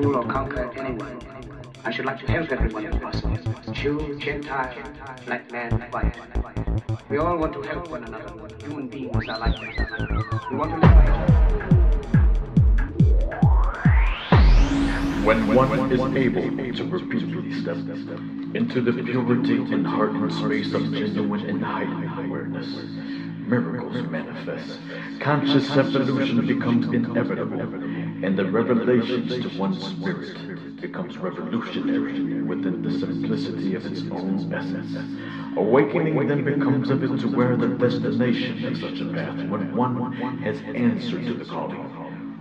rule or conquer anyone. I should like to help everyone if possible. Jew, Gentile, black man, white. We all want to help one another. Human beings are like that. We want to live together. When one is able to repeatedly step into the purity and heart and space of genuine and heightened awareness, miracles manifest. Conscious evolution becomes inevitable, and the revelations to one's spirit becomes revolutionary within the simplicity of its own essence. Awakening then becomes of it to where the destination of such a path, when one has answered to the calling,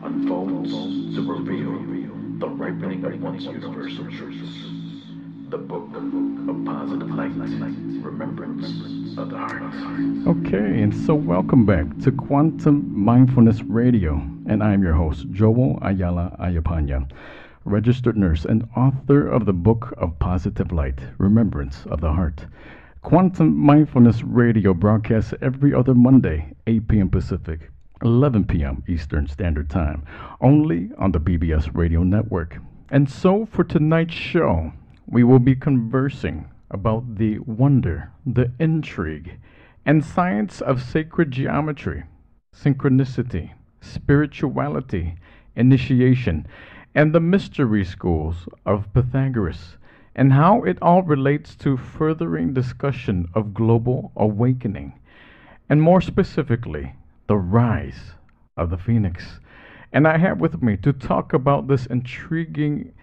unfolds to reveal the ripening of one's universal truths. The Book of Positive Light, Remembrance of the Heart. Okay, and so welcome back to Quantum Mindfulness Radio, and I'm your host, Joel Ayala Ayapana, registered nurse and author of the Book of Positive Light, Remembrance of the Heart. Quantum Mindfulness Radio broadcasts every other Monday, 8 p.m. Pacific, 11 p.m. Eastern Standard Time, only on the BBS Radio Network. And so for tonight's show, we will be conversing about the wonder, the intrigue, and science of sacred geometry, synchronicity, spirituality, initiation, and the mystery schools of Pythagoras, and how it all relates to furthering discussion of global awakening, and more specifically, the rise of the phoenix. And I have with me to talk about this intriguing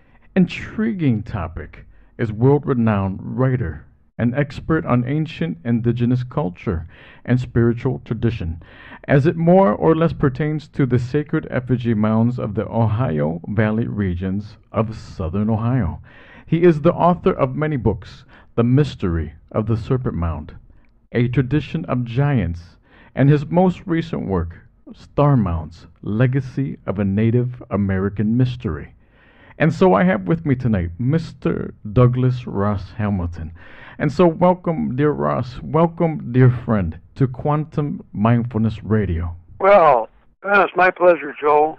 topic is world-renowned writer and expert on ancient indigenous culture and spiritual tradition, as it more or less pertains to the sacred effigy mounds of the Ohio Valley regions of southern Ohio. He is the author of many books: The Mystery of the Serpent Mound, A Tradition of Giants, and his most recent work, Star Mounds, Legacy of a Native American Mystery. And so I have with me tonight Mr. Douglas Ross Hamilton. And so welcome, dear Ross, welcome, dear friend, to Quantum Mindfulness Radio. Well, it's my pleasure, Joel.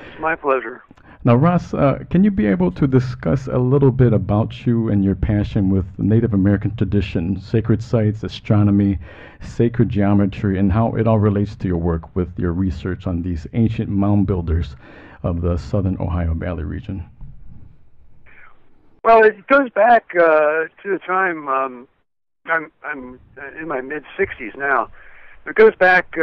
It's my pleasure. Now, Ross, can you be able to discuss a little bit about you and your passion with Native American tradition, sacred sites, astronomy, sacred geometry, and how it all relates to your work with your research on these ancient mound builders of the southern Ohio Valley region? Well, it goes back to the time I'm in my mid-60s now. It goes back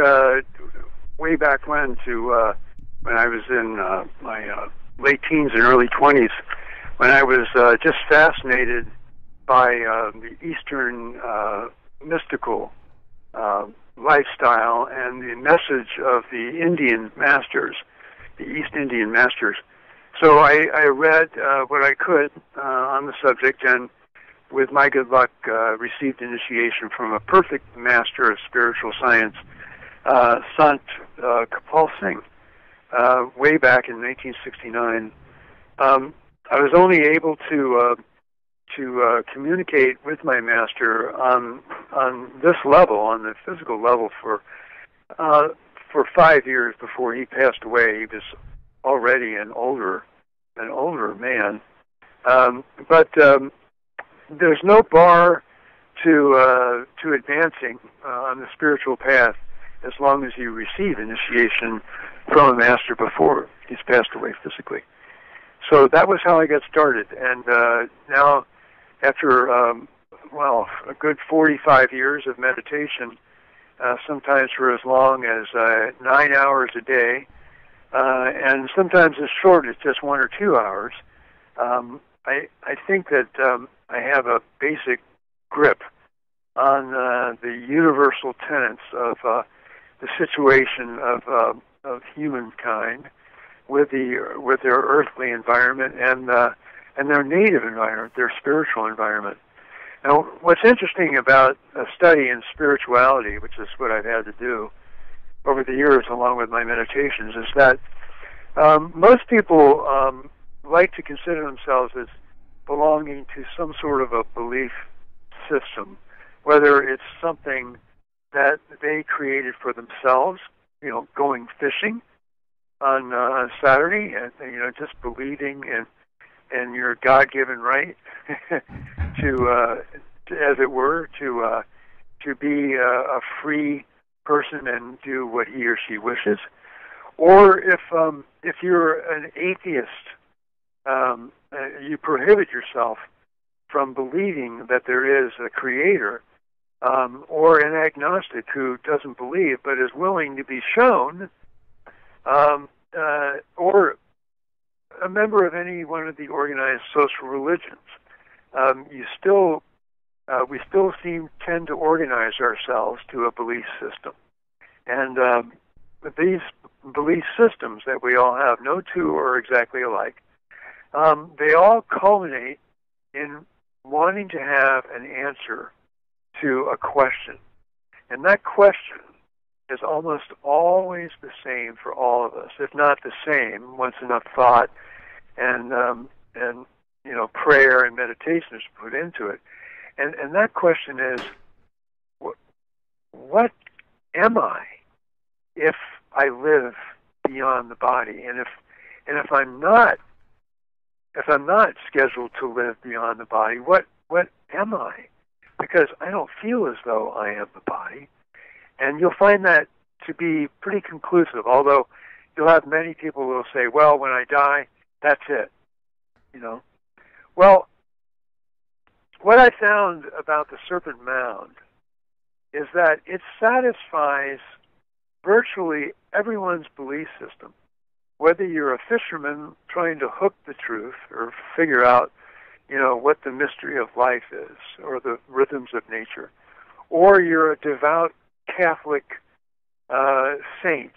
way back when to when I was in my late teens and early 20s, when I was just fascinated by the Eastern mystical lifestyle and the message of the Indian masters, the East Indian masters. So I read what I could on the subject, and with my good luck, received initiation from a perfect master of spiritual science, Sant Kapal Singh, way back in 1969. I was only able to communicate with my master on this level, on the physical level, for 5 years before he passed away. He was already an older man, but there's no bar to advancing on the spiritual path as long as you receive initiation from a master before he's passed away physically. So that was how I got started, and now, after a good 45 years of meditation, sometimes for as long as 9 hours a day, and sometimes as short as just 1 or 2 hours, I think that I have a basic grip on the universal tenets of the situation of humankind with their earthly environment and their native environment, their spiritual environment. Now, what's interesting about a study in spirituality, which is what I've had to do over the years along with my meditations, is that most people like to consider themselves as belonging to some sort of a belief system, whether it's something that they created for themselves, going fishing, on Saturday, and just believing in your God-given right to as it were, to be a free person and do what he or she wishes, or if you're an atheist, you prohibit yourself from believing that there is a creator, or an agnostic who doesn't believe but is willing to be shown, or a member of any one of the organized social religions. We still tend to organize ourselves to a belief system. And these belief systems that we all have, no two are exactly alike, they all culminate in wanting to have an answer to a question. And that question is almost always the same for all of us, if not the same, once enough thought and prayer and meditation is put into it. And that question is, what am I if I live beyond the body? And if I'm not scheduled to live beyond the body, what am I? Because I don't feel as though I am the body. And you'll find that to be pretty conclusive, although you'll have many people who will say, well, when I die, that's it. Well, what I found about the Serpent Mound is that it satisfies virtually everyone's belief system. Whether you're a fisherman trying to hook the truth or figure out, what the mystery of life is or the rhythms of nature, or you're a devout Catholic saint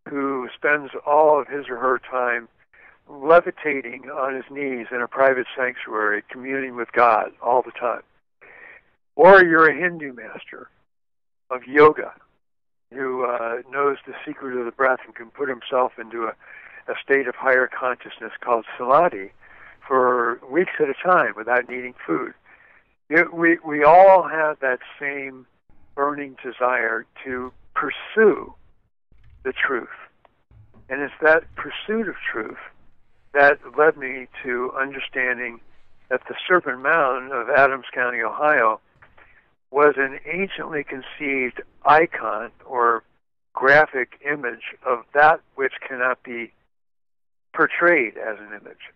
who spends all of his or her time levitating on his knees in a private sanctuary, communing with God all the time. Or you're a Hindu master of yoga who knows the secret of the breath and can put himself into a state of higher consciousness called samadhi for weeks at a time without needing food. We all have that same burning desire to pursue the truth. And it's that pursuit of truth that led me to understanding that the Serpent Mound of Adams County, Ohio, was an anciently conceived icon or graphic image of that which cannot be portrayed as an image.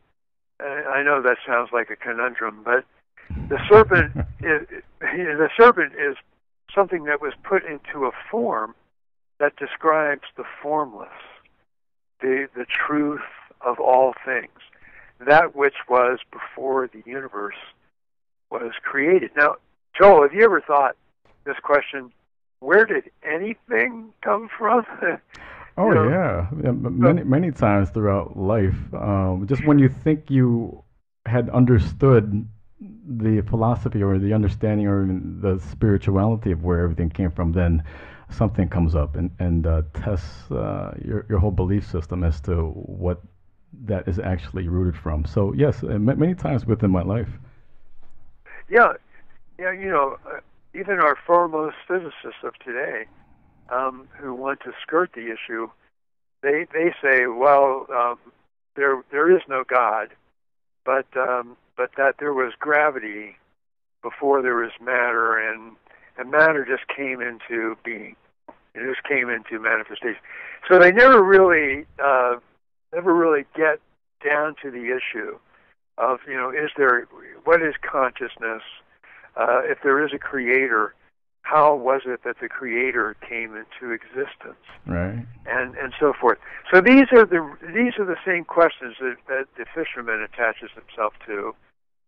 I know that sounds like a conundrum, but the serpent is something that was put into a form that describes the formless, the truth of all things, that which was before the universe was created. Now, Joel, have you ever thought this question, where did anything come from? Yeah. Many times throughout life, just when you think you had understood the philosophy or the understanding or even the spirituality of where everything came from, then something comes up and tests your whole belief system as to what that is actually rooted from. So yes, many times within my life. Yeah, even our foremost physicists of today, who want to skirt the issue, they say, well, there is no God, but that there was gravity before there was matter, and matter just came into being. It just came into manifestation. So they never really get down to the issue of, what is consciousness? If there is a creator, how was it that the creator came into existence? Right. And so forth. So these are the same questions that the fisherman attaches himself to,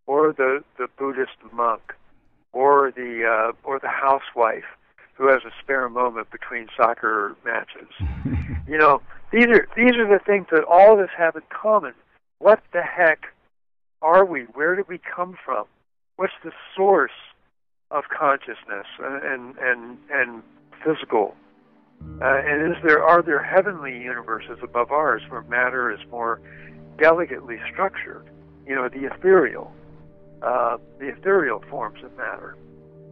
or the Buddhist monk, or the housewife who has a spare moment between soccer matches. These are the things that all of us have in common. What the heck are we? Where did we come from? What's the source of consciousness and physical? And are there heavenly universes above ours where matter is more delicately structured? The ethereal forms of matter.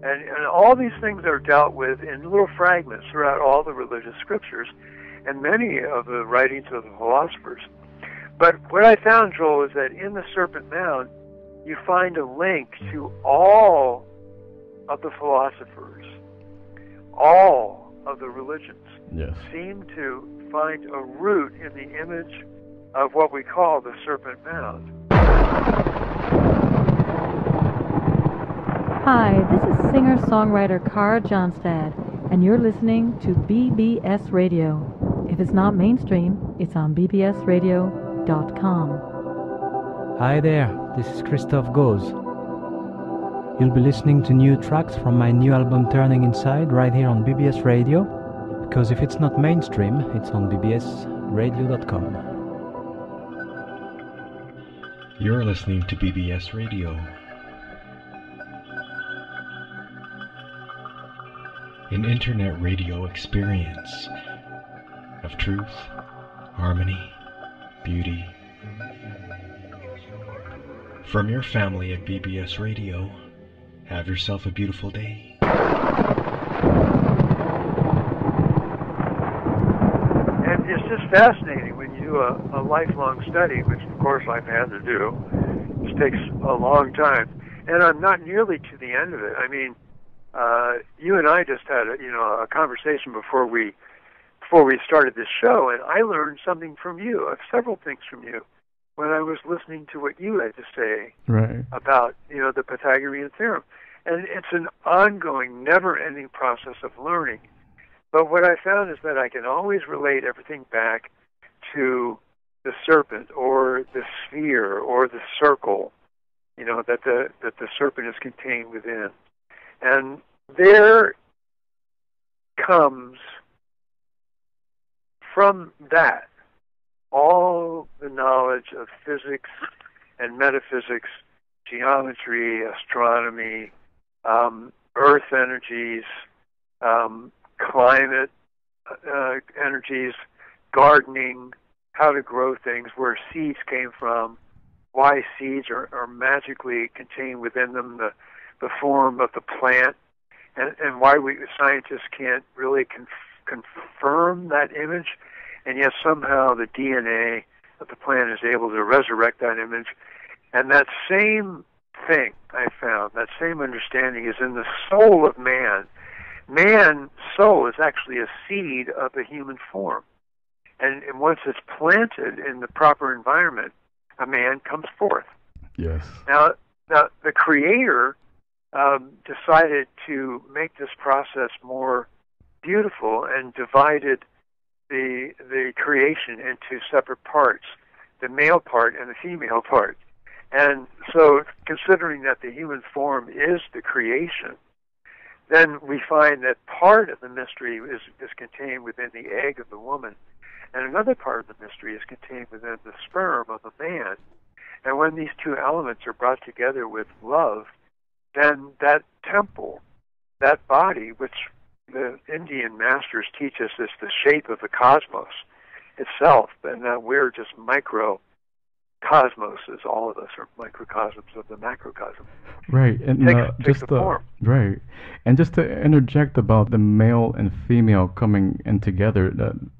And all these things are dealt with in little fragments throughout all the religious scriptures. and many of the writings of the philosophers. But what I found, Joel, is that in the Serpent Mound, you find a link to all of the philosophers, all of the religions seem to find a root in the image of what we call the Serpent Mound. Hi, this is singer-songwriter Cara Johnstad, and you're listening to BBS Radio. If it's not mainstream, it's on bbsradio.com. Hi there, this is Christoph Goes. You'll be listening to new tracks from my new album Turning Inside right here on BBS Radio, because if it's not mainstream, it's on bbsradio.com. You're listening to BBS Radio. An internet radio experience of truth, harmony, beauty. From your family at BBS Radio, have yourself a beautiful day. And it's just fascinating when you do a lifelong study, which of course I've had to do. It takes a long time. And I'm not nearly to the end of it. I mean, you and I just had a conversation before we started this show, and I learned something from you, several things from you, when I was listening to what you had to say about the Pythagorean theorem. And it's an ongoing, never-ending process of learning. But what I found is that I can always relate everything back to the serpent or the sphere or the circle, that the serpent is contained within. And there comes from that all the knowledge of physics and metaphysics, geometry, astronomy, earth energies, climate energies, gardening, how to grow things, where seeds came from, why seeds are magically contained within them, the form of the plant, and why scientists can't really confirm that image, and yet somehow the DNA of the plant is able to resurrect that image. And that same thing I found, that same understanding is in the soul of man. Man's soul is actually a seed of the human form. And once it's planted in the proper environment, a man comes forth. Yes. Now the Creator decided to make this process more beautiful and divided the creation into separate parts, the male part and the female part. And so, considering that the human form is the creation, then we find that part of the mystery is contained within the egg of the woman, and another part of the mystery is contained within the sperm of the man. And when these two elements are brought together with love, then that temple, that body, which the Indian masters teach us is the shape of the cosmos itself, and that we're just microcosmoses. All of us are microcosms of the macrocosm. Right, and right, and just to interject about the male and female coming in together,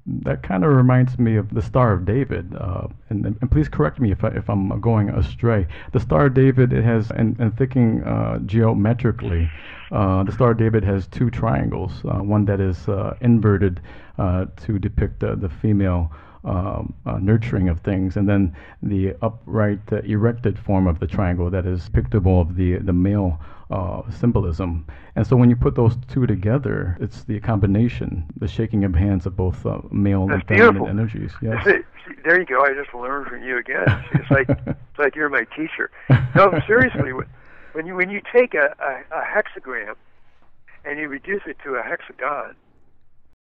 that kind of reminds me of the Star of David. And please correct me if I'm going astray. The Star of David, it has, and thinking geometrically, the Star of David has two triangles. One that is inverted to depict the female nurturing of things, and then the upright, erected form of the triangle that is depictable of the male symbolism. And so when you put those two together, it's the combination, the shaking of hands of both male and feminine energies. Yes. There you go. I just learned from you again. It's like you're my teacher. No, seriously, when you take a hexagram and you reduce it to a hexagon,